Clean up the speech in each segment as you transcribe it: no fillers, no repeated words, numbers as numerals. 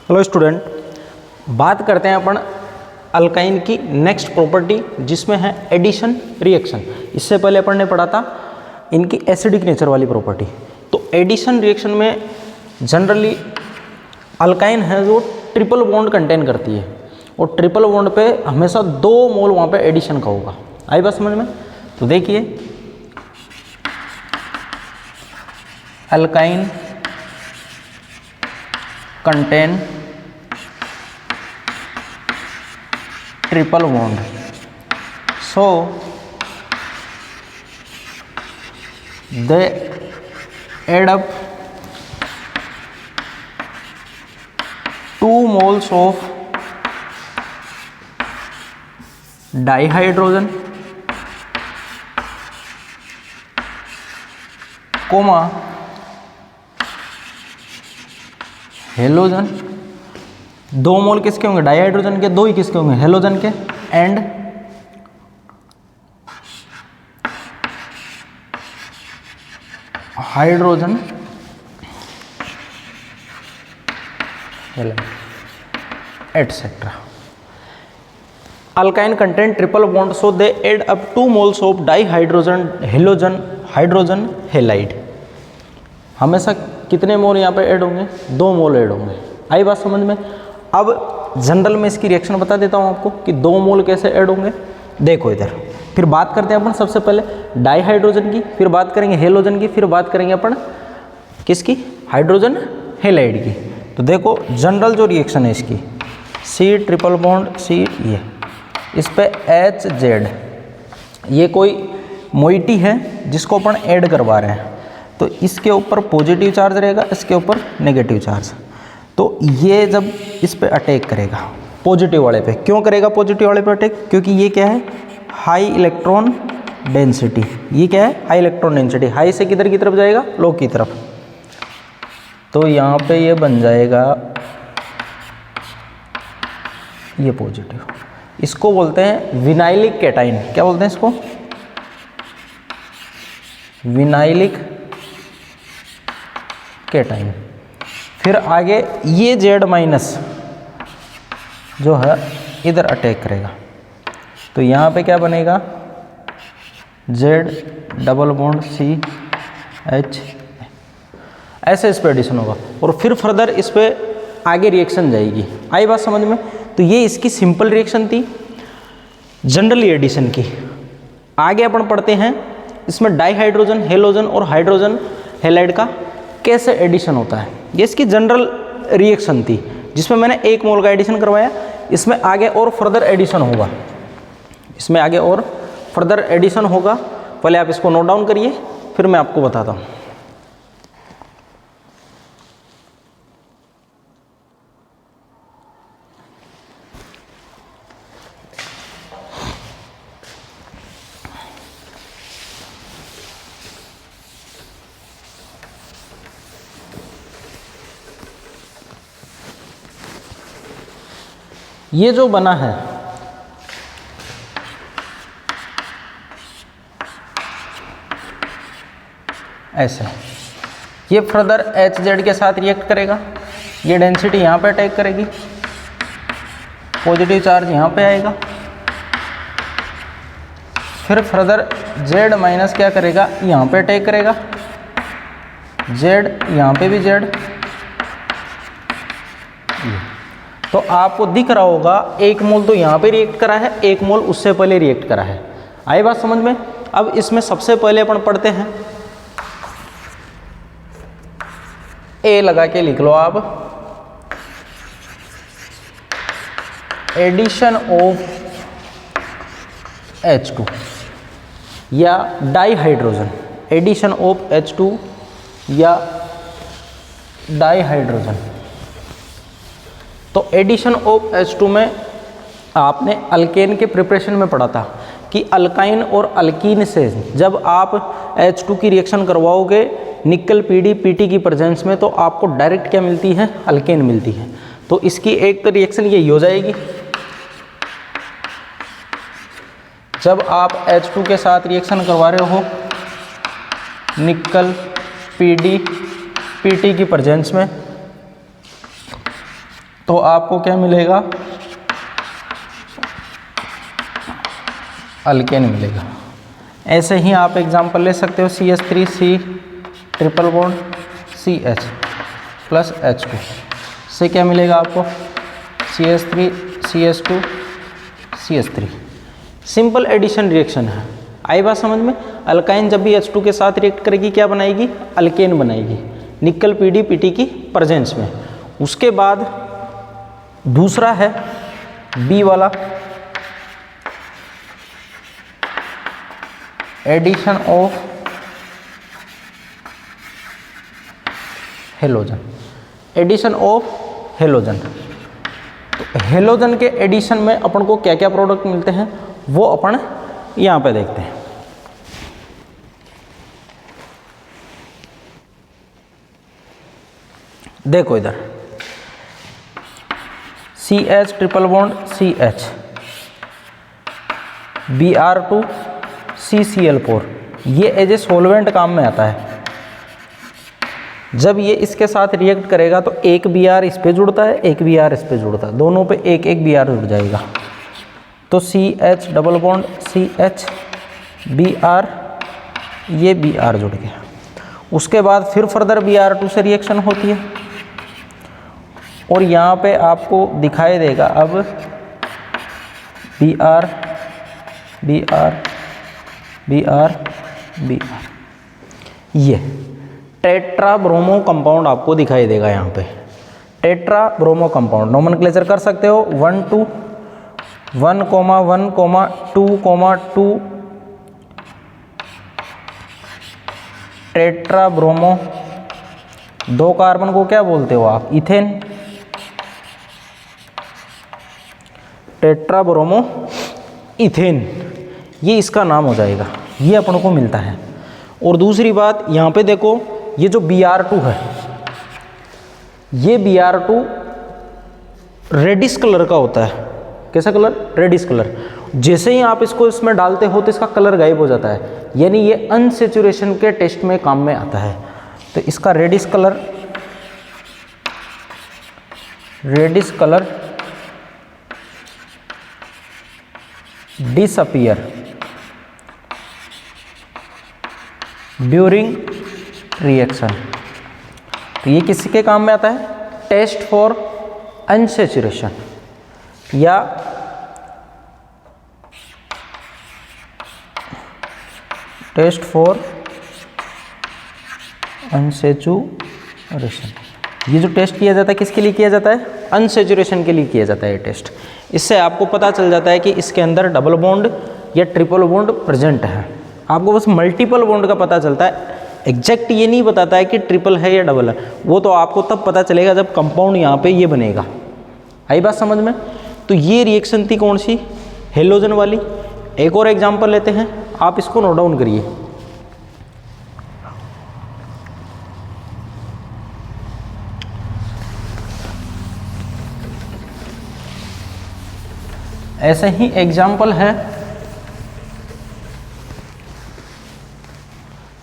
Hello student, बात करते हैं अपन अल्काइन की नेक्स्ट प्रॉपर्टी जिसमें है एडिशन रिएक्शन। इससे पहले अपन ने पढ़ा था इनकी एसिडिक नेचर वाली प्रॉपर्टी। तो एडिशन रिएक्शन में जनरली अल्काइन है जो ट्रिपल बॉन्ड कंटेन करती है और ट्रिपल बॉन्ड पे हमेशा 2 मोल वहाँ पे एडिशन का होगा। आई बात समझ में? तो देखिए alkyne contain triple bond, so they add up 2 moles of dihydrogen comma halogen. 2 मोल किसके होंगे? डाइहाइड्रोजन के। 2 ही किसके होंगे? हेलोजन के। And hydrogen etcetera. Alkyne contain triple bond so they add up 2 moles of dihydrogen halogen hydrogen halide. हमेशा कितने मोल यहाँ पे ऐड होंगे? 2 मोल ऐड होंगे। आई बात समझ में? अब जनरल में इसकी रिएक्शन बता देता हूँ आपको कि 2 मोल कैसे ऐड होंगे। देखो इधर, फिर बात करते हैं अपन सबसे पहले डाइहाइड्रोजन की, फिर बात करेंगे हेलोजन की, फिर बात करेंगे अपन किसकी? हाइड्रोजन हेलाइड की। तो देखो जनरल जो रिएक्शन है इसकी सी ट्रिपल बॉन्ड सी, ये इस पे HZ, ये कोई मोइटी है जिसको अपन ऐड करवा रहे हैं। तो इसके ऊपर पॉजिटिव चार्ज रहेगा, इसके ऊपर नेगेटिव चार्ज। तो ये जब इस पे अटैक करेगा पॉजिटिव वाले पे, क्यों करेगा पॉजिटिव वाले पे अटैक? क्योंकि ये क्या है? High electron density. ये क्या है? High electron density. हाई से किधर की तरफ जाएगा? लो की तरफ। तो यहाँ पे ये बन जाएगा ये पॉजिटिव। इसको बोलते हैं विनाइलिक कैटाइन। क्या बोलते हैं इसको? Vinylic cation. फिर आगे ये Z माइनस जो है इधर अटैक करेगा। तो यहाँ पे क्या बनेगा? Z डबल बॉन्ड CH, ऐसे इस पे एडिशन होगा और फिर फर्दर इस पे आगे रिएक्शन जाएगी। आई बात समझ में? तो ये इसकी सिंपल रिएक्शन थी जनरली एडिशन की। आगे अपन पढ़ते हैं इसमें डाइहाइड्रोजन हेलोजन और हाइड्रोजन हेलाइड का कैसे एडिशन होता है। ये इसकी जनरल रिएक्शन थी जिसमें मैंने 1 मोल का एडिशन करवाया। इसमें आगे और फर्दर एडिशन होगा, इसमें आगे और फर्दर एडिशन होगा। पहले आप इसको नोट डाउन करिए, फिर मैं आपको बताता हूँ। ये जो बना है ऐसे, ये फर्दर HZ के साथ रिएक्ट करेगा। ये डेंसिटी यहाँ पे अटैक करेगी, पॉजिटिव चार्ज यहाँ पे आएगा। फिर फर्दर Z माइनस क्या करेगा? यहाँ पे अटैक करेगा। Z यहाँ पे भी Z। तो आपको दिख रहा होगा 1 मोल तो यहाँ पे रिएक्ट करा है, 1 मोल उससे पहले रिएक्ट करा है। आई बात समझ में? अब इसमें सबसे पहले अपन पढ़ते हैं, A लगा के लिख लो आप, एडिशन ऑफ H2 या डाइहाइड्रोजन, एडिशन ऑफ H2 या डाइहाइड्रोजन। तो एडिशन ऑफ H2 में आपने अल्केन के प्रिपरेशन में पढ़ा था कि अल्काइन और अल्कीन से जब आप H2 की रिएक्शन करवाओगे निकल PD PT की प्रेजेंस में, तो आपको डायरेक्ट क्या मिलती है? अल्केन मिलती है। तो इसकी एक तो रिएक्शन यही हो जाएगी, जब आप H2 के साथ रिएक्शन करवा रहे हो निकल PD PT की प्रेजेंस में, तो आपको क्या मिलेगा, अल्केन मिलेगा। ऐसे ही आप एग्जांपल ले सकते हो CH3C triple bond CH plus H2 से क्या मिलेगा आपको, CH3 CH2 CH3। Simple addition reaction है, आई बात समझ में। अल्काइन जब भी H2 के साथ रिएक्ट करेगी क्या बनाएगी, अल्केन बनाएगी, निकल PD की प्रेजेंस में। उसके बाद दूसरा है बी वाला, addition of halogen, addition of halogen. तो हेलोजन के एडिशन में अपन को क्या क्या प्रोडक्ट मिलते हैं वो अपन यहां पे देखते हैं। देखो इधर CH triple bond CH, Br2 CCl4, ये एज ए सॉल्वेंट काम में आता है। जब ये इसके साथ रिएक्ट करेगा तो एक Br इस पे जुड़ता है, एक Br इस पे जुड़ता है, दोनों पे एक एक Br जुड़ जाएगा। तो CH double bond CH Br, ये Br जुड़ गया। उसके बाद फिर फर्दर Br2 से रिएक्शन होती है और यहाँ पे आपको दिखाई देगा अब Br Br Br Br, ये टेट्रा ब्रोमो कंपाउंड आपको दिखाई देगा। यहाँ पे टेट्रा ब्रोमो कंपाउंड नोमेनक्लेचर कर सकते हो 1 2 1 1 2 2 टेट्रा ब्रोमो। 2 कार्बन को क्या बोलते हो आप, इथेन। टेट्रा ब्रोमो इथेन, ये इसका नाम हो जाएगा, ये अपन को मिलता है। और दूसरी बात यहाँ पे देखो, ये जो Br2 है, ये Br2 रेडिश कलर का होता है। कैसा कलर, रेडिश कलर। जैसे ही आप इसको इसमें डालते हो तो इसका कलर गायब हो जाता है, यानी ये अनसेचुरेशन के टेस्ट में काम में आता है। तो इसका reddish colour disappear during reaction. तो ये किसके काम में आता है, टेस्ट फॉर अनसेचुरेशन या टेस्ट फॉर अनसेचुरेशन। ये जो टेस्ट किया जाता है किसके लिए किया जाता है, अनसेचुरेशन के लिए किया जाता है ये टेस्ट। इससे आपको पता चल जाता है कि इसके अंदर डबल बॉन्ड या ट्रिपल बॉन्ड प्रेजेंट है। आपको बस मल्टीपल बॉन्ड का पता चलता है, एग्जैक्ट ये नहीं बताता है कि ट्रिपल है या डबल है। वो तो आपको तब पता चलेगा जब कंपाउंड यहाँ पे ये बनेगा। आई बात समझ में। तो ये रिएक्शन थी कौन सी, हेलोजन वाली। एक और एग्जांपल लेते हैं, आप इसको नोट डाउन करिए। ऐसे ही एग्जाम्पल है,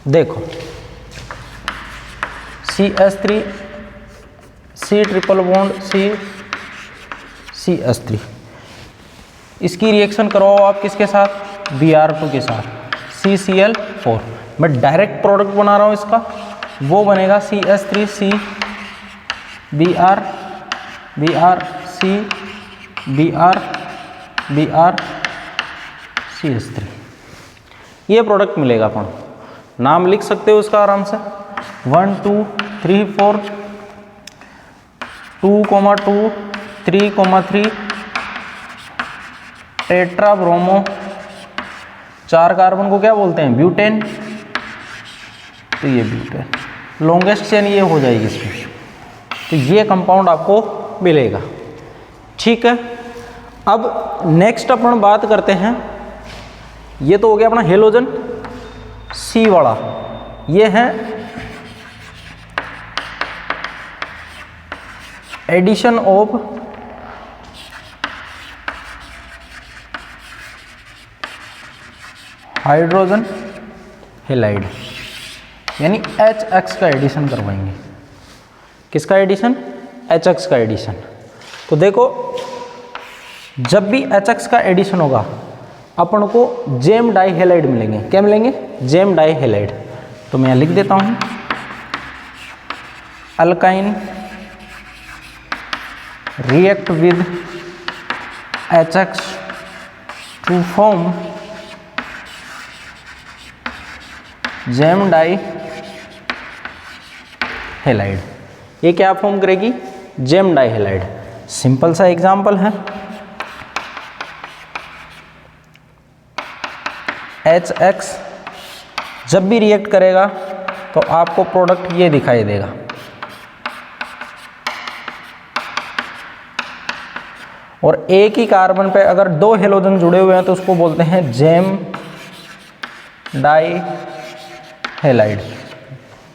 देखो CH3 C triple bond CH3, इसकी रिएक्शन करवाओ आप किसके साथ, Br2 के साथ, CCl4। मैं डायरेक्ट प्रोडक्ट बना रहा हूँ इसका, वो बनेगा CH3C Br Br C Br Br CH3, ये प्रोडक्ट मिलेगा। अपन नाम लिख सकते हो इसका आराम से, 1 2 3 4 2 3 3 टेट्रा ब्रोमो। 4 कार्बन को क्या बोलते हैं, ब्यूटेन। तो ये ब्यूटेन, लॉन्गेस्ट चेन ये हो जाएगी इसमें। तो ये कंपाउंड आपको मिलेगा, ठीक है। अब नेक्स्ट अपन बात करते हैं, ये तो हो गया अपना हेलोजन सी वाला। ये है एडिशन ऑफ हाइड्रोजन हेलाइड, यानी HX का एडिशन करवाएंगे। किसका एडिशन, HX का एडिशन। तो देखो जब भी HX का एडिशन होगा अपन को जेम डाई हेलाइड मिलेंगे। क्या मिलेंगे? Gem di halide. तो मैं यहाँ लिख देता हूँ alkyne react with HX to form gem di halide. ये क्या फॉर्म करेगी? Gem di halide. सिंपल सा एग्जांपल है, HX जब भी रिएक्ट करेगा तो आपको प्रोडक्ट ये दिखाई देगा। और एक ही कार्बन पे अगर दो हेलोजन जुड़े हुए हैं तो उसको बोलते हैं जेम डाई हेलाइड।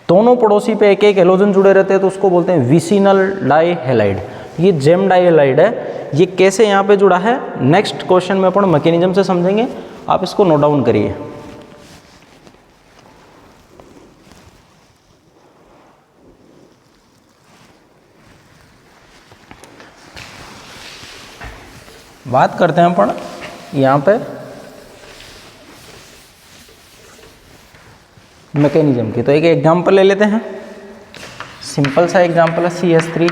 दोनों पड़ोसी पे एक एक हेलोजन जुड़े रहते हैं तो उसको बोलते हैं विसिनल डाई हेलाइड। ये जेम डाई हेलाइड है। ये कैसे यहाँ पे जुड़ा है नेक्स्ट क्वेश्चन में अपन मैकेनिज्म से समझेंगे। आप इसको नोट डाउन करिए। बात करते हैं अपन यहाँ पे मैकेनिज्म की। तो एक एग्जांपल ले लेते हैं, सिंपल सा एग्जांपल है CH3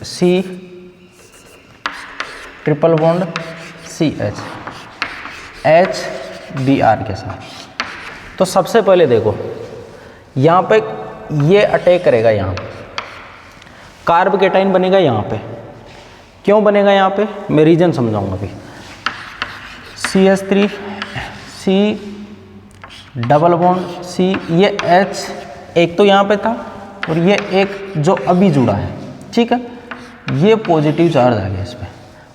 C triple bond CH HBr के साथ। तो सबसे पहले देखो यहाँ पे ये अटैक करेगा, यहाँ कार्ब केटाइन बनेगा। यहाँ पे क्यों बनेगा? यहाँ पे मैं रीजन समझाऊंगा अभी। CH3 C double bond C, ये H एक तो यहाँ पे था और ये एक जो अभी जुड़ा है, ठीक है। ये पॉजिटिव चार्ज आ गया इस पर।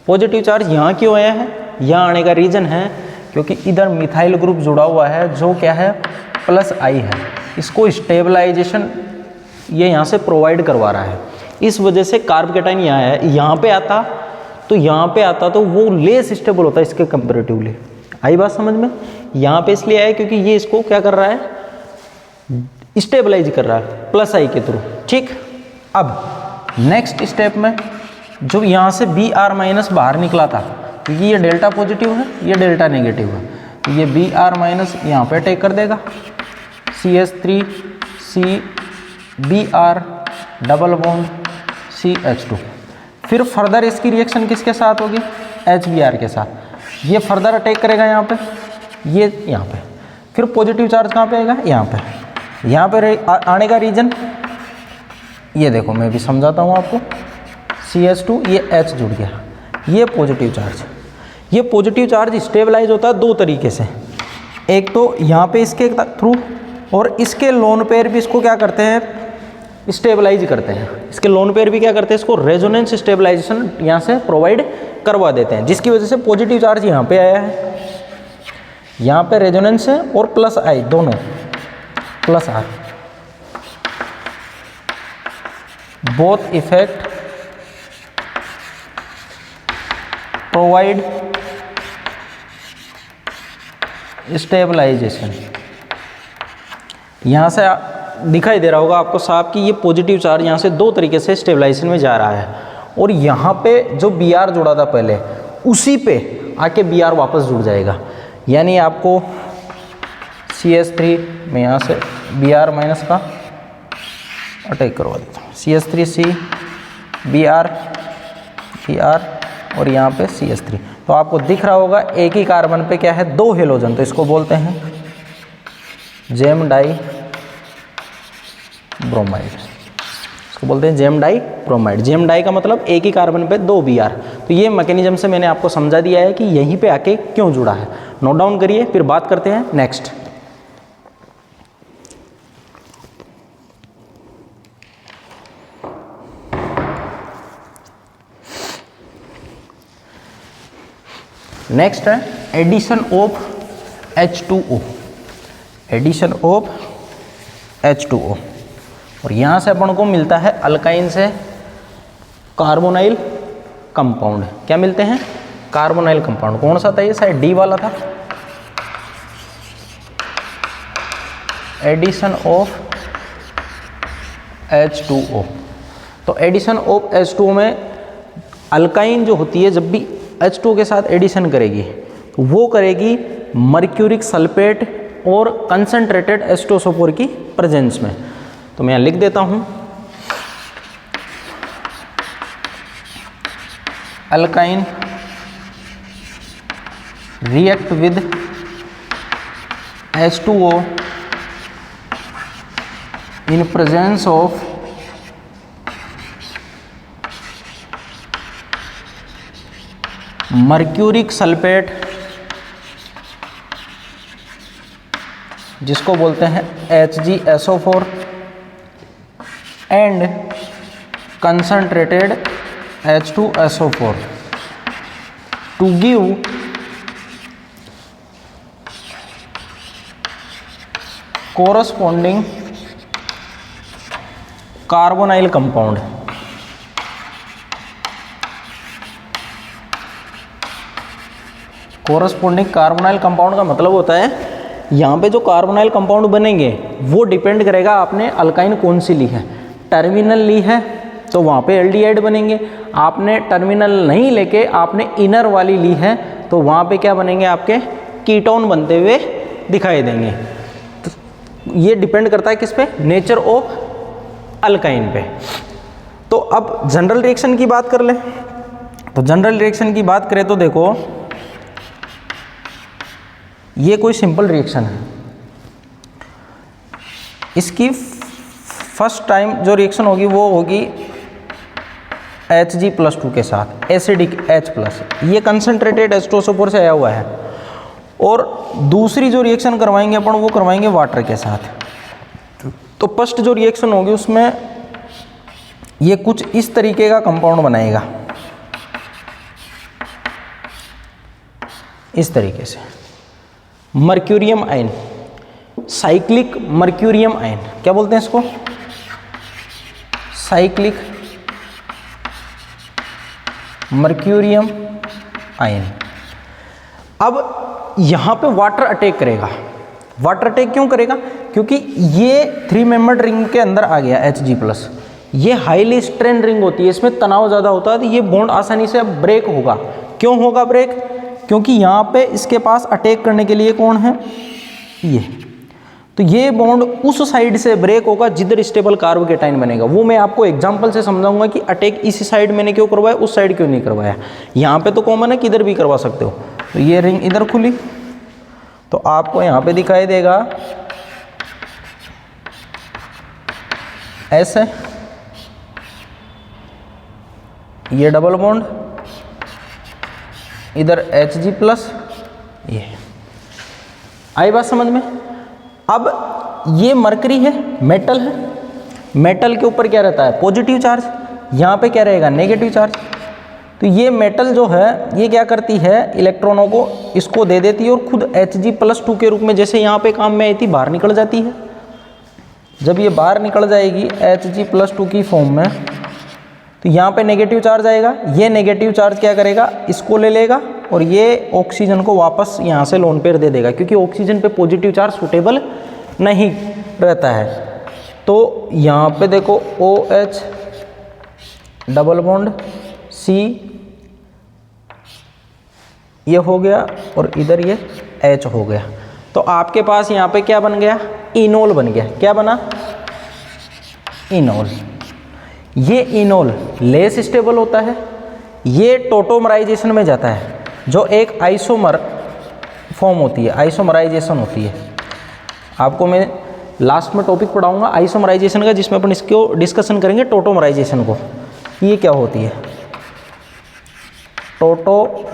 पॉजिटिव चार्ज यहाँ क्यों आया है? यहाँ आने का रीज़न है क्योंकि इधर मिथाइल ग्रुप जुड़ा हुआ है जो क्या है +I है। इसको स्टेबलाइजेशन ये यहाँ से प्रोवाइड करवा रहा है। इस वजह से कार्ब केटाइन यहाँ है। यहाँ पे आता तो वो लेस स्टेबल होता है इसके कंपेरेटिवली। आई बात समझ में? यहाँ पे इसलिए आया क्योंकि ये इसको क्या कर रहा है, स्टेबलाइज कर रहा है +I के थ्रू, ठीक। अब नेक्स्ट स्टेप में जो यहाँ से Br- बाहर निकला था, क्योंकि ये डेल्टा पॉजिटिव है, ये डेल्टा नेगेटिव है, तो ये Br- यहाँ पे अटैक कर देगा। CH3 C Br double bond CH2। फिर फर्दर इसकी रिएक्शन किसके साथ होगी? HBr के साथ। ये फर्दर अटैक करेगा यहाँ पे, ये यहाँ पे। फिर पॉजिटिव चार्ज कहाँ पे आएगा? यहाँ पे। यहाँ पे आने का रीजन ये देखो, मैं भी समझाता हूँ आपको। CH2 ये H जुड़ गया, ये पॉजिटिव चार्ज। ये पॉजिटिव चार्ज स्टेबलाइज होता है दो तरीके से। एक तो यहाँ पे इसके थ्रू, और इसके लोन पेयर भी इसको क्या करते हैं, स्टेबलाइज करते हैं। इसके लोन पेयर भी क्या करते हैं, इसको रेजोनेंस स्टेबलाइजेशन यहाँ से प्रोवाइड करवा देते हैं, जिसकी वजह से पॉजिटिव चार्ज यहाँ पे आया है। यहाँ पे रेजोनेंस है और +I दोनों +R। Both effect provide stabilisation. यहाँ से दिखाई दे रहा होगा आपको साफ कि ये पॉजिटिव चार्ज यहाँ से दो तरीके से स्टेबलाइजेशन में जा रहा है, और यहाँ पे जो Br जुड़ा था पहले, उसी पे आके Br वापस जुड़ जाएगा। यानी आपको CH3 में यहाँ से Br- का अटैक करवा देता हूँ। CH3 C Br और यहाँ पे CH3। तो आपको दिख रहा होगा एक ही कार्बन पे क्या है, दो हेलोजन, तो इसको बोलते हैं जेम डाई ब्रोमाइड। इसको बोलते हैं gem di bromide. Gem di का मतलब एक ही कार्बन पे दो Br। तो ये मैकेनिज्म से मैंने आपको समझा दिया है कि यहीं पे आके क्यों जुड़ा है। नोट डाउन करिए, फिर बात करते हैं नेक्स्ट। नेक्स्ट है addition of H2O। Addition of H2O, और यहाँ से अपन को मिलता है अल्काइन से कार्बोनाइल कंपाउंड। क्या मिलते हैं? Carbonyl compound. कौन सा था ये? शायद D वाला था। Addition of H2O। तो एडिशन ऑफ H2O में अल्काइन जो होती है जब भी H2O के साथ एडिशन करेगी वो करेगी मर्क्यूरिक सल्फेट और कंसंट्रेटेड H2SO4 की प्रेजेंस में। तो मैं यहाँ लिख देता हूँ, alkyne react with H2O in presence of mercuric sulphate, जिसको बोलते हैं HgSO4 and concentrated H2SO4 to give corresponding carbonyl compound. Corresponding carbonyl compound का मतलब होता है यहाँ पे जो कार्बोनाइल कंपाउंड बनेंगे वो डिपेंड करेगा आपने अल्काइन कौन सी ली है। टर्मिनल ली है तो वहाँ पे एल्डिहाइड बनेंगे, आपने टर्मिनल नहीं लेके आपने इनर वाली ली है तो वहाँ पे क्या बनेंगे, आपके कीटोन बनते हुए दिखाई देंगे। तो ये डिपेंड करता है किस पे, नेचर ऑफ अल्काइन पे। तो अब जनरल रिएक्शन की बात कर ले। तो जनरल रिएक्शन की बात करें तो देखो ये कोई सिंपल रिएक्शन है, इसकी फर्स्ट टाइम जो रिएक्शन होगी वो होगी Hg+2 के साथ एसिडिक H+, ये कंसंट्रेटेड H2SO4 से आया हुआ है। और दूसरी जो रिएक्शन करवाएंगे अपन वो करवाएंगे वाटर के साथ। तो फर्स्ट जो रिएक्शन होगी उसमें ये कुछ इस तरीके का कंपाउंड बनाएगा, इस तरीके से मर्क्यूरियम आयन, साइक्लिक मर्क्यूरियम आयन, क्या बोलते हैं इसको, साइक्लिक मर्क्यूरियम आयन। अब यहां पे वाटर अटैक करेगा। वाटर अटैक क्यों करेगा, क्योंकि ये 3 मेंबर्ड रिंग के अंदर आ गया Hg+, ये हाईली स्ट्रेन रिंग होती है, इसमें तनाव ज़्यादा होता है तो ये बॉन्ड आसानी से ब्रेक होगा। क्यों होगा ब्रेक, क्योंकि यहाँ पे इसके पास अटैक करने के लिए कौन है, ये। तो ये बॉन्ड उस साइड से ब्रेक होगा जिधर स्टेबल कार्बोकेटाइन बनेगा। वो मैं आपको एग्जांपल से समझाऊंगा कि अटैक इस साइड मैंने क्यों करवाया, उस साइड क्यों नहीं करवाया। यहाँ पे तो कॉमन है, किधर भी करवा सकते हो। तो ये रिंग इधर खुली तो आपको यहाँ पे दिखाई देगा ऐसे, ये डबल बॉन्ड, इधर Hg+, ये आई बात समझ में। अब ये मरकरी है, मेटल है, मेटल के ऊपर क्या रहता है, पॉजिटिव चार्ज, यहाँ पे क्या रहेगा, नेगेटिव चार्ज। तो ये मेटल जो है ये क्या करती है, इलेक्ट्रॉनों को इसको दे देती है और खुद Hg+2 के रूप में जैसे यहाँ पे काम में आई थी बाहर निकल जाती है। जब ये बाहर निकल जाएगी Hg+2 की फॉर्म में तो यहाँ पे नेगेटिव चार्ज आएगा, ये नेगेटिव चार्ज क्या करेगा, इसको ले लेगा और ये ऑक्सीजन को वापस यहाँ से लोन पेयर दे देगा, क्योंकि ऑक्सीजन पे पॉजिटिव चार्ज सूटेबल नहीं रहता है। तो यहाँ पे देखो OH डबल बॉन्ड C ये हो गया और इधर ये H हो गया। तो आपके पास यहाँ पे क्या बन गया, इनोल बन गया। क्या बना, इनोल। ये इनोल लेस स्टेबल होता है, ये टोटोमराइजेशन में जाता है, जो एक आइसोमर फॉर्म होती है, आइसोमराइजेशन होती है। आपको मैं लास्ट में टॉपिक पढ़ाऊंगा आइसोमराइजेशन का, जिसमें अपन इसको डिस्कशन करेंगे टोटोमराइजेशन को। ये क्या होती है, टोटोमराइजेशन।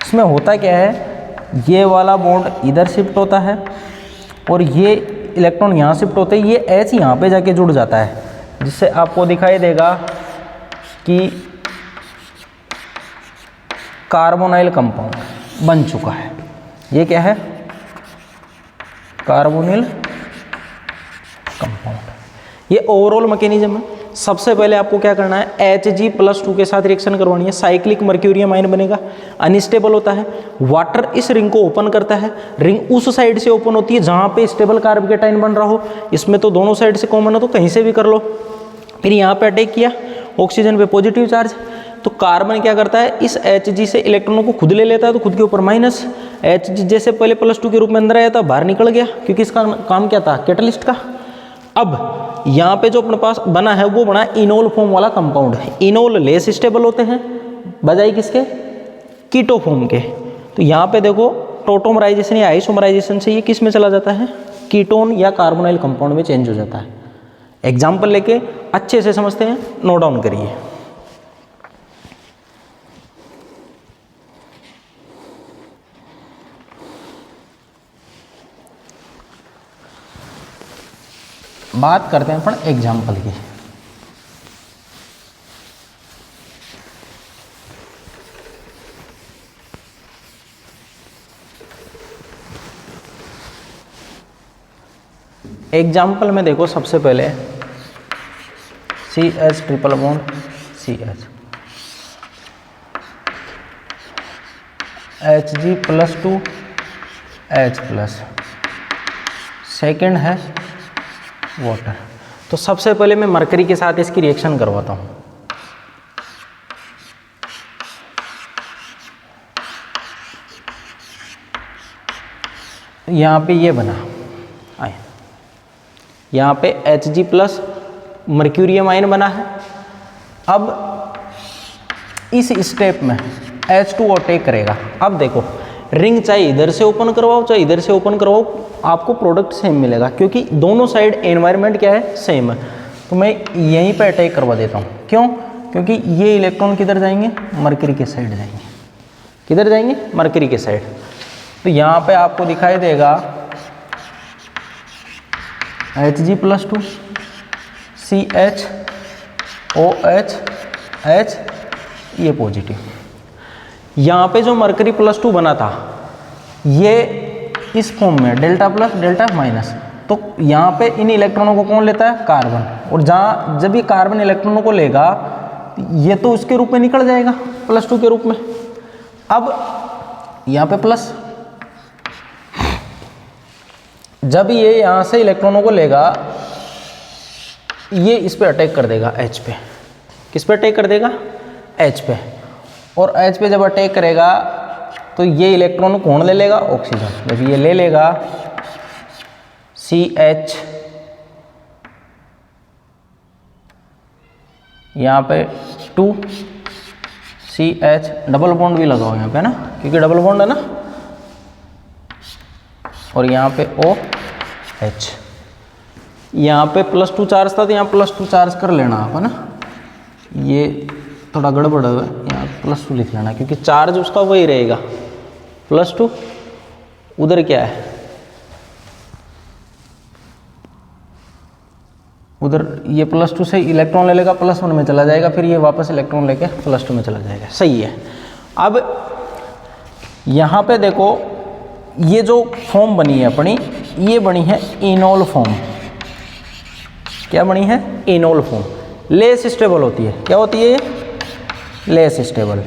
इसमें होता क्या है, ये वाला बॉन्ड इधर शिफ्ट होता है और ये इलेक्ट्रॉन यहाँ शिफ्ट होते हैं, ये H यहाँ पे जाके जुड़ जाता है, जिससे आपको दिखाई देगा कि कार्बोनाइल कंपाउंड बन चुका है। ये क्या है, कार्बोनिल कंपाउंड। ये ओवरऑल मैकेनिज्म है। सबसे पहले आपको क्या करना है, Hg+2 के साथ रिएक्शन करवानी है, साइक्लिक मर्क्यूरियम आयन बनेगा, अनस्टेबल होता है। वाटर इस रिंग को ओपन करता है, रिंग उस साइड से ओपन होती है जहाँ पे स्टेबल कार्बोकेटाइन बन रहा हो, इसमें तो दोनों साइड से कॉमन हो तो कहीं से भी कर लो। फिर यहाँ पे अटैक किया, ऑक्सीजन पे पॉजिटिव चार्ज, तो कार्बन क्या करता है, इस Hg से इलेक्ट्रॉनों को खुद ले लेता है, तो खुद के ऊपर माइनस, Hg जैसे पहले +2 के रूप में अंदर आया था, बाहर निकल गया, क्योंकि इसका काम क्या था, कैटलिस्ट का। अब यहाँ पे जो अपने पास बना है वो बना इनोल फॉर्म वाला कंपाउंड है। इनोल लेस स्टेबल होते हैं बजाय किसके, कीटो फॉर्म के। तो यहाँ पे देखो टोटोमराइजेशन या आइसोमराइजेशन से ये किस में चला जाता है, कीटोन या कार्बोनाइल कंपाउंड में चेंज हो जाता है। एग्जाम्पल लेके अच्छे से समझते हैं, नोट डाउन करिए। बात करते हैं अपन एग्जाम्पल की। एग्जाम्पल में देखो सबसे पहले CH triple bond CH, Hg+2 H+, second है वाटर। तो सबसे पहले मैं मरकरी के साथ इसकी रिएक्शन करवाता हूँ। यहाँ पे ये बना आए, यहाँ पे Hg+ मर्क्यूरियम आयन बना है। अब इस स्टेप में H2 अटैक करेगा। अब देखो रिंग चाहे इधर से ओपन करवाओ चाहे इधर से ओपन करवाओ, आपको प्रोडक्ट सेम मिलेगा, क्योंकि दोनों साइड एनवायरनमेंट क्या है, सेम है। तो मैं यहीं पे अटैक करवा देता हूँ। क्यों, क्योंकि ये इलेक्ट्रॉन किधर जाएंगे, मरकरी के साइड जाएंगे। किधर जाएंगे, मरकरी के साइड। तो यहाँ पे आपको दिखाई देगा Hg+2 CH OH H, ये पॉजिटिव। यहाँ पे जो मरकरी +2 बना था ये इस फॉर्म में डेल्टा+ डेल्टा माइनस, तो यहाँ पे इन इलेक्ट्रॉनों को कौन लेता है, कार्बन। और जहाँ जब ये कार्बन इलेक्ट्रॉनों को लेगा ये तो उसके रूप में निकल जाएगा +2 के रूप में। अब यहाँ पे प्लस, जब ये यहाँ से इलेक्ट्रॉनों को लेगा ये इस पे अटैक कर देगा H पे। किस पे अटैक कर देगा, H पे। और H पे जब अटैक करेगा तो ये इलेक्ट्रॉन कौन ले लेगा, ऑक्सीजन। जब ये ले लेगा CH, यहाँ पे 2 CH, डबल बॉन्ड भी लगाओ यहाँ पे ना, क्योंकि डबल बॉन्ड है ना, और यहाँ पे OH। यहाँ पे +2 चार्ज था तो यहाँ +2 चार्ज कर लेना आप, है ना। ये थोड़ा गड़बड़ है, यहाँ +2 लिख लेना, क्योंकि चार्ज उसका वही रहेगा +2। उधर क्या है, उधर ये +2 से इलेक्ट्रॉन ले लेगा, +1 में चला जाएगा, फिर ये वापस इलेक्ट्रॉन लेके +2 में चला जाएगा। सही है। अब यहाँ पे देखो ये जो फॉर्म बनी है अपनी, ये बनी है इनोल फॉर्म। क्या बनी है, इनोल फॉर्म। लेस स्टेबल होती है। क्या होती है ये, लेस स्टेबल।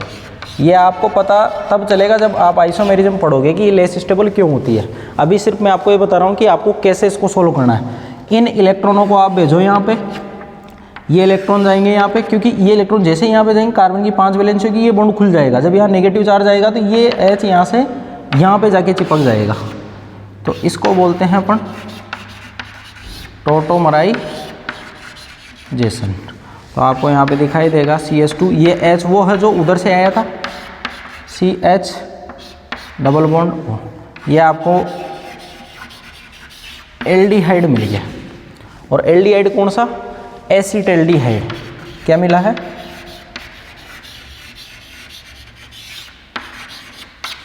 ये आपको पता तब चलेगा जब आप आइसोमेरिज्म पढ़ोगे कि ये लेस स्टेबल क्यों होती है। अभी सिर्फ मैं आपको ये बता रहा हूँ कि आपको कैसे इसको सोल्व करना है। इन इलेक्ट्रॉनों को आप भेजो यहाँ पे, ये इलेक्ट्रॉन जाएंगे यहाँ पे, क्योंकि ये इलेक्ट्रॉन जैसे यहाँ पे जाएंगे कार्बन की 5 वैलेंसी होगी, ये बॉन्ड खुल जाएगा। जब यहाँ नेगेटिव चार्ज आएगा तो ये H यहाँ से यहाँ पे जाके चिपक जाएगा। तो इसको बोलते हैं अपन टोटोमराइजेशन। तो आपको यहाँ पे दिखाई देगा CH2, ये H वो है जो उधर से आया था, CH डबल बॉन्ड O। ये आपको एल्डिहाइड मिल गया। और एल्डिहाइड कौन सा, एसिटल्डिहाइड। क्या मिला है,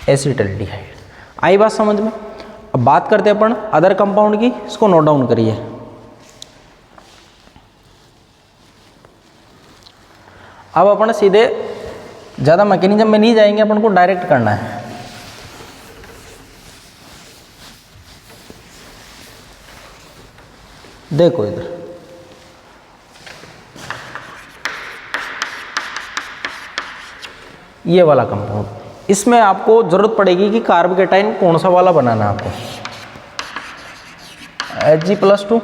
एसिटल्डिहाइड। आई बात समझ में। अब बात करते हैं अपन अदर कंपाउंड की, इसको नोट डाउन करिए। अब अपन सीधे ज़्यादा मैकेनिज्म में नहीं जाएंगे, अपन को डायरेक्ट करना है। देखो इधर ये वाला कंपाउंड, इसमें आपको ज़रूरत पड़ेगी कि कार्बोकेटाइन कौन सा वाला बनाना है आपको। Hg+2,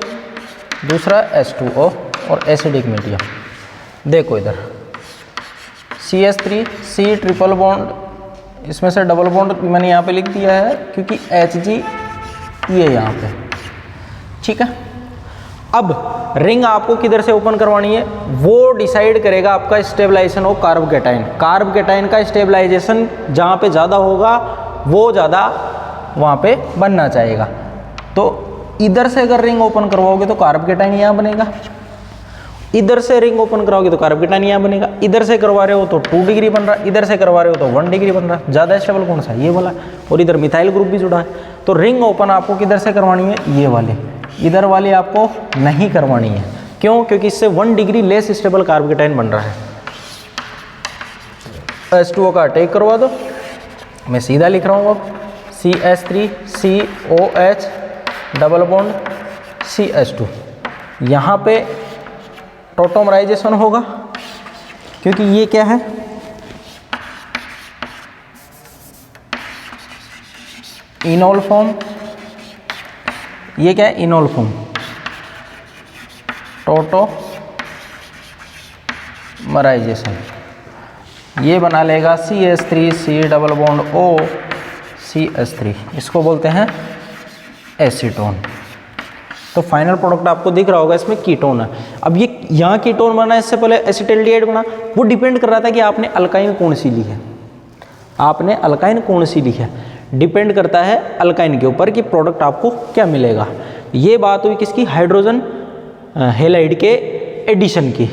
दूसरा H2O और एसिडिक मीडियम। देखो इधर CH3 C ट्रिपल बॉन्ड, इसमें से डबल बॉन्ड मैंने यहाँ पे लिख दिया है क्योंकि Hg ये यहाँ पे, ठीक है। अब रिंग आपको किधर से ओपन करवानी है वो डिसाइड करेगा आपका स्टेबलाइजेशन ऑफ कार्बोकेटाइन। कार्बोकेटाइन का स्टेबलाइजेशन जहाँ पे ज़्यादा होगा वो ज़्यादा वहाँ पे बनना चाहेगा। तो इधर से अगर रिंग ओपन करवाओगे तो कार्बोकेटाइन यहाँ बनेगा, इधर से रिंग ओपन कराओगे तो कार्बोकेटाइन यहाँ बनेगा। इधर से करवा रहे हो तो 2 डिग्री बन रहा है, इधर से करवा रहे हो तो 1 डिग्री बन रहा है। ज़्यादा स्टेबल कौन सा, ये वाला, और इधर मिथाइल ग्रुप भी जुड़ा है। तो रिंग ओपन आपको किधर से करवानी है, ये वाले, इधर वाली आपको नहीं करवानी है। क्यों? क्योंकि इससे 1 डिग्री लेस स्टेबल कार्बोकेटाइन बन रहा है। H2O का अटैक करवा दो, मैं सीधा लिख रहा हूँ अब CH3COH डबल बॉन्ड CH2, यहाँ पे टोटोमराइजेशन होगा क्योंकि ये क्या है, इनोल फॉर्म, ये क्या है, इनोल फॉर्म, टोटोमराइजेशन। ये बना लेगा CH3C double bond O CH3, इसको बोलते हैं एसीटोन। तो फाइनल प्रोडक्ट आपको दिख रहा होगा, इसमें कीटोन है। अब ये यहाँ कीटोन बना, इससे पहले एसिटाल्डिहाइड बना, वो डिपेंड कर रहा था कि आपने अल्काइन कौन सी ली है, आपने अल्काइन कौन सी ली है, डिपेंड करता है अल्काइन के ऊपर कि प्रोडक्ट आपको क्या मिलेगा। ये बात हुई किसकी, हाइड्रोजन हेलाइड के एडिशन की।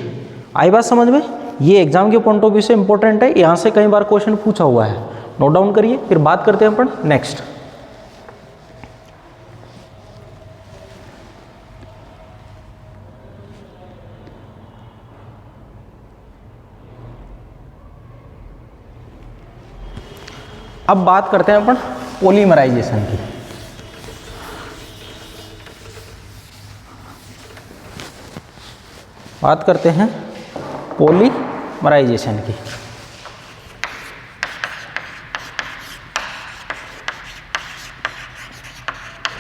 आई बात समझ में? ये एग्जाम के पॉइंट ऑफ व्यू से इंपॉर्टेंट है, यहाँ से कई बार क्वेश्चन पूछा हुआ है, नोट डाउन करिए। फिर बात करते हैं अपन नेक्स्ट। अब बात करते हैं अपन पॉलीमराइजेशन की। बात करते हैं पॉलीमराइजेशन की।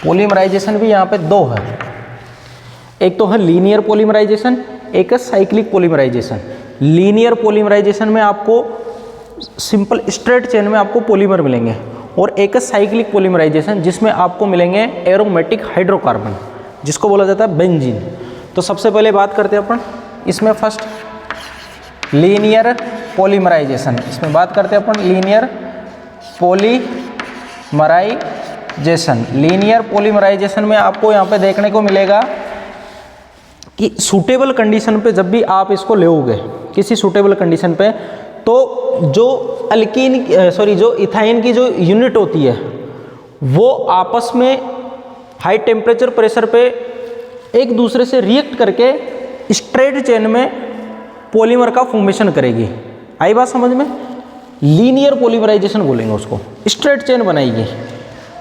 पॉलीमराइजेशन भी यहाँ पे 2 है, एक तो है लीनियर पॉलीमराइजेशन, एक है साइक्लिक पॉलीमराइजेशन। लीनियर पॉलीमराइजेशन में आपको सिंपल स्ट्रेट चेन में आपको पॉलीमर मिलेंगे, और एक है साइक्लिक पॉलीमराइजेशन जिसमें आपको मिलेंगे एरोमेटिक हाइड्रोकार्बन, जिसको बोला जाता है बेंजीन। तो सबसे पहले बात करते हैं अपन इसमें फर्स्ट लीनियर पॉलीमराइजेशन। इसमें बात करते हैं अपन लीनियर पॉलीमराइजेशन। लीनियर पॉलीमराइजेशन में आपको यहाँ पे देखने को मिलेगा कि सूटेबल कंडीशन पे जब भी आप इसको लोगे, किसी सूटेबल कंडीशन पे, तो जो जो इथाइन की जो यूनिट होती है वो आपस में हाई टेम्परेचर प्रेशर पे एक दूसरे से रिएक्ट करके स्ट्रेट चेन में पॉलीमर का फॉर्मेशन करेगी। आई बात समझ में? लीनियर पॉलीमराइजेशन बोलेंगे उसको, स्ट्रेट चेन बनाएगी।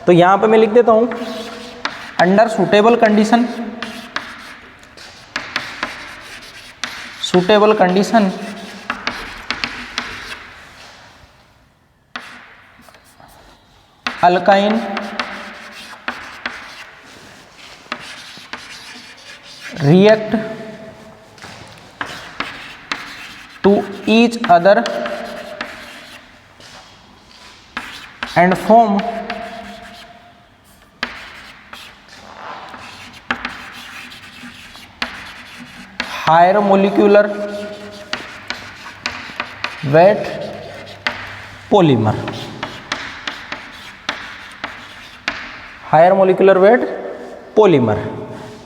तो यहाँ पे मैं लिख देता हूँ under suitable condition, suitable condition alkyne react to each other and form higher molecular weight polymer। Higher molecular weight polymer.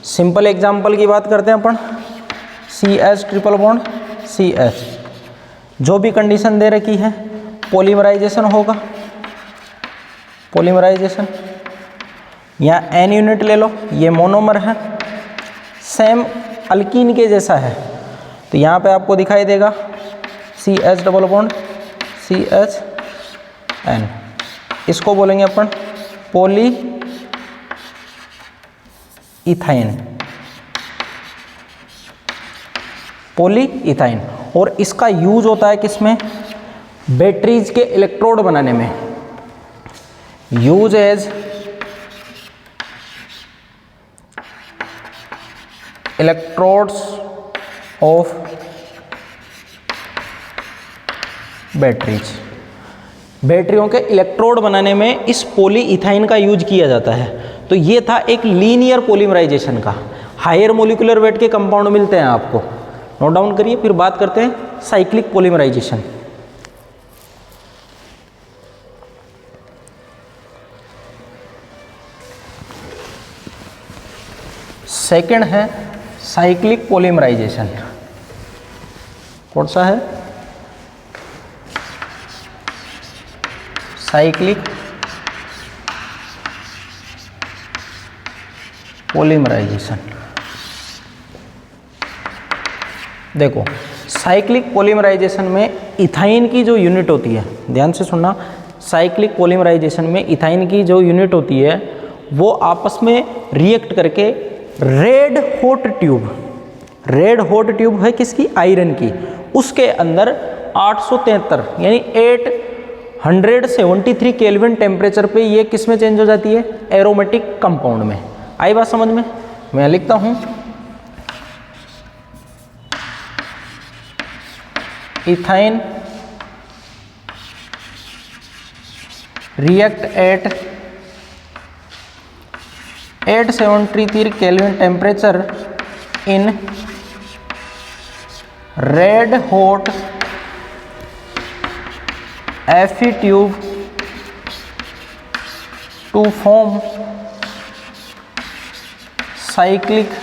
Simple example की बात करते हैं अपन, CH ट्रिपल बॉन्ड CH, जो भी कंडीशन दे रखी है पॉलीमराइजेशन होगा, पॉलीमराइजेशन। यहाँ N यूनिट ले लो, ये मोनोमर है, सेम अल्कीन के जैसा है, तो यहाँ पे आपको दिखाई देगा CH डबल बॉन्ड CHN। इसको बोलेंगे अपन पॉली इथाइन, पॉली इथाइन। और इसका यूज होता है किसमें, बैटरीज के इलेक्ट्रोड बनाने में, use as electrodes of batteries, बैटरियों के इलेक्ट्रोड बनाने में इस पॉलीइथाइन का यूज किया जाता है। तो ये था एक लीनियर पॉलीमराइजेशन का। हायर मोलिकुलर वेट के कंपाउंड मिलते हैं आपको, नोट डाउन करिए। फिर बात करते हैं साइक्लिक पॉलीमराइजेशन। सेकंड है साइक्लिक पॉलीमराइजेशन। कौन सा है? Cyclic polymerisation. देखो, साइक्लिक पॉलीमराइजेशन में इथाइन की जो यूनिट होती है, ध्यान से सुनना, साइक्लिक पॉलीमराइजेशन में इथाइन की जो यूनिट होती है वो आपस में रिएक्ट करके रेड हॉट ट्यूब है किसकी? आयरन की, उसके अंदर 873 यानी 873 केल्विन टेम्परेचर पे ये किस में चेंज हो जाती है? एरोमेटिक कंपाउंड में। आई बात समझ में? मैं लिखता हूं, ethyne react eight 873 kelvin temperature in red hot Fe tube to form cyclic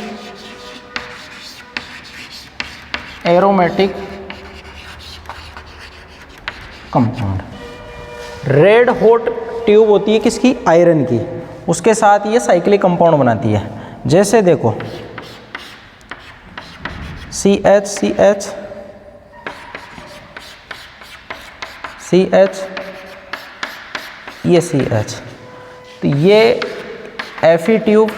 aromatic compound। Red hot tube होती है किसकी? आयरन की, उसके साथ ये साइक्लिक कंपाउंड बनाती है। जैसे देखो CH ये CH, तो ये Fe ट्यूब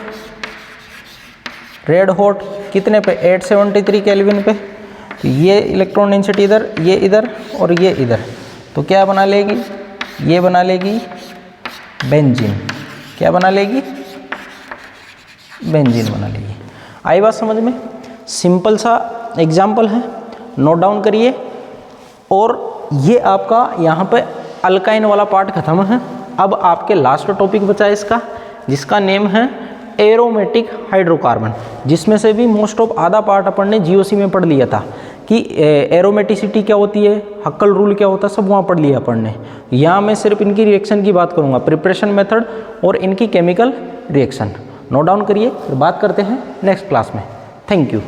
रेड हॉट कितने पे? 873 केल्विन पे। तो ये इलेक्ट्रॉन डेंसिटी इधर, ये इधर और ये इधर, तो क्या बना लेगी? ये बना लेगी बेंजीन। क्या बना लेगी? बेंजीन बना लेगी। आई बात समझ में? सिंपल सा एग्जाम्पल है, नोट डाउन करिए। और ये आपका यहाँ पे अल्काइन वाला पार्ट खत्म है। अब आपके लास्ट टॉपिक बचा है इसका, जिसका नेम है एरोमेटिक हाइड्रोकार्बन, जिसमें से भी मोस्ट ऑफ आधा पार्ट अपन ने जीओसी में पढ़ लिया था कि एरोमेटिसिटी क्या होती है, हक्कल रूल क्या होता है, सब वहाँ पढ़ लिया अपन ने। यहाँ मैं सिर्फ इनकी रिएक्शन की बात करूँगा, प्रिपरेशन मेथड और इनकी केमिकल रिएक्शन। नोट डाउन करिए, फिर बात करते हैं नेक्स्ट क्लास में। Thank you.